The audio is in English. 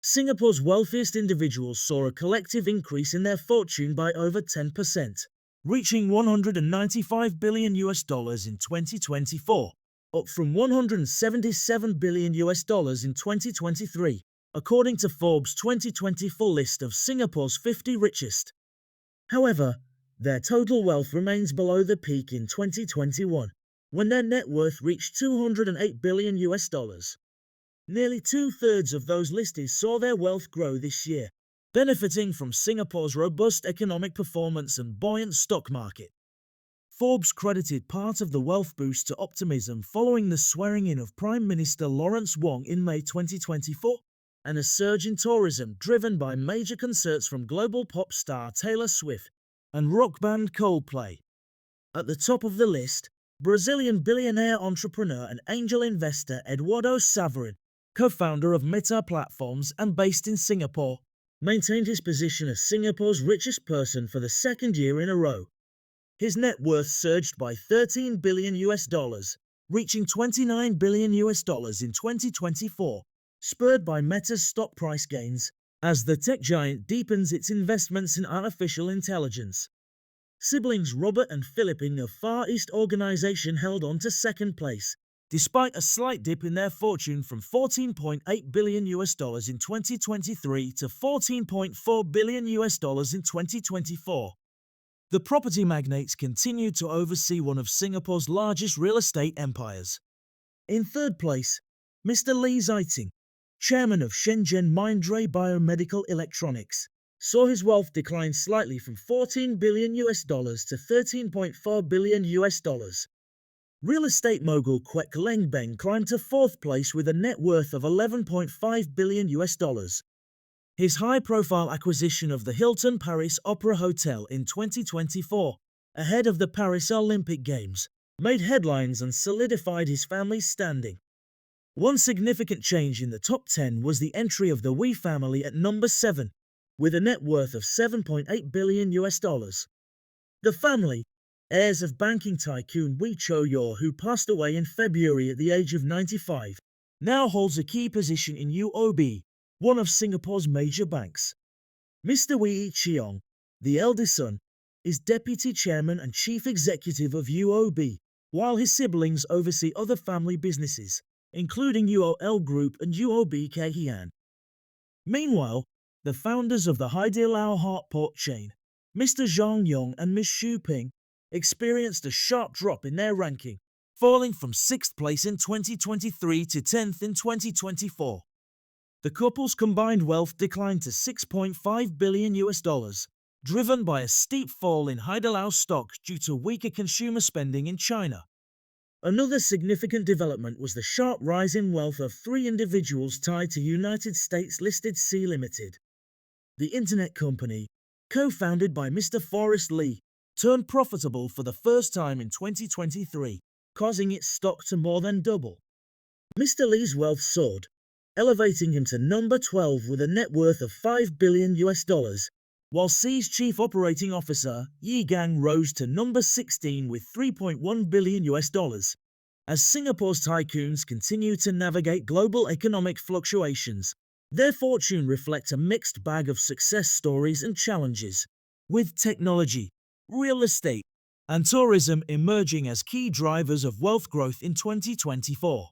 Singapore's wealthiest individuals saw a collective increase in their fortune by over 10%, reaching $195 billion in 2024, up from $177 billion in 2023, according to Forbes' 2024 list of Singapore's 50 richest. However, their total wealth remains below the peak in 2021, when their net worth reached $208 billion. Nearly two-thirds of those listed saw their wealth grow this year, benefiting from Singapore's robust economic performance and buoyant stock market. Forbes credited part of the wealth boost to optimism following the swearing-in of Prime Minister Lawrence Wong in May 2024, and a surge in tourism driven by major concerts from global pop star Taylor Swift and rock band Coldplay. At the top of the list, Brazilian billionaire entrepreneur and angel investor Eduardo Saverin, co-founder of Meta Platforms and based in Singapore, maintained his position as Singapore's richest person for the second year in a row. His net worth surged by $13 billion, reaching $29 billion in 2024, spurred by Meta's stock price gains, as the tech giant deepens its investments in artificial intelligence. Siblings Robert and Philippine of Far East Organization held on to second place, despite a slight dip in their fortune from $14.8 billion in 2023 to $14.4 billion in 2024. The property magnates continued to oversee one of Singapore's largest real estate empires. In third place, Mr. Lee Xiting, chairman of Shenzhen Mindray Biomedical Electronics, saw his wealth decline slightly from $14 billion to $13.4 billion. Real estate mogul Kwek Leng Beng climbed to fourth place with a net worth of $11.5 billion. His high-profile acquisition of the Hilton Paris Opera Hotel in 2024, ahead of the Paris Olympic Games, made headlines and solidified his family's standing. One significant change in the top 10 was the entry of the Wee family at number 7, with a net worth of $7.8 billion. The family, heirs of banking tycoon Wee Cho Yaw, who passed away in February at the age of 95, now holds a key position in UOB, one of Singapore's major banks. Mr. Wee Cheong, the eldest son, is deputy chairman and chief executive of UOB, while his siblings oversee other family businesses, including UOL Group and UOB Kay Hian. Meanwhile, the founders of the Haidilao Heart Pork chain, Mr. Zhang Yong and Ms. Xu Ping, experienced a sharp drop in their ranking, falling from 6th place in 2023 to 10th in 2024. The couple's combined wealth declined to $6.5 billion, driven by a steep fall in Haidilao stock due to weaker consumer spending in China. Another significant development was the sharp rise in wealth of three individuals tied to United States-listed Sea Limited. The internet company, co-founded by Mr. Forrest Lee, turned profitable for the first time in 2023, causing its stock to more than double. Mr. Lee's wealth soared, elevating him to number 12 with a net worth of $5 billion, while Sea's chief operating officer, Yi Gang, rose to number 16 with $3.1 billion. As Singapore's tycoons continue to navigate global economic fluctuations, their fortune reflects a mixed bag of success stories and challenges, with technology, real estate, and tourism emerging as key drivers of wealth growth in 2024.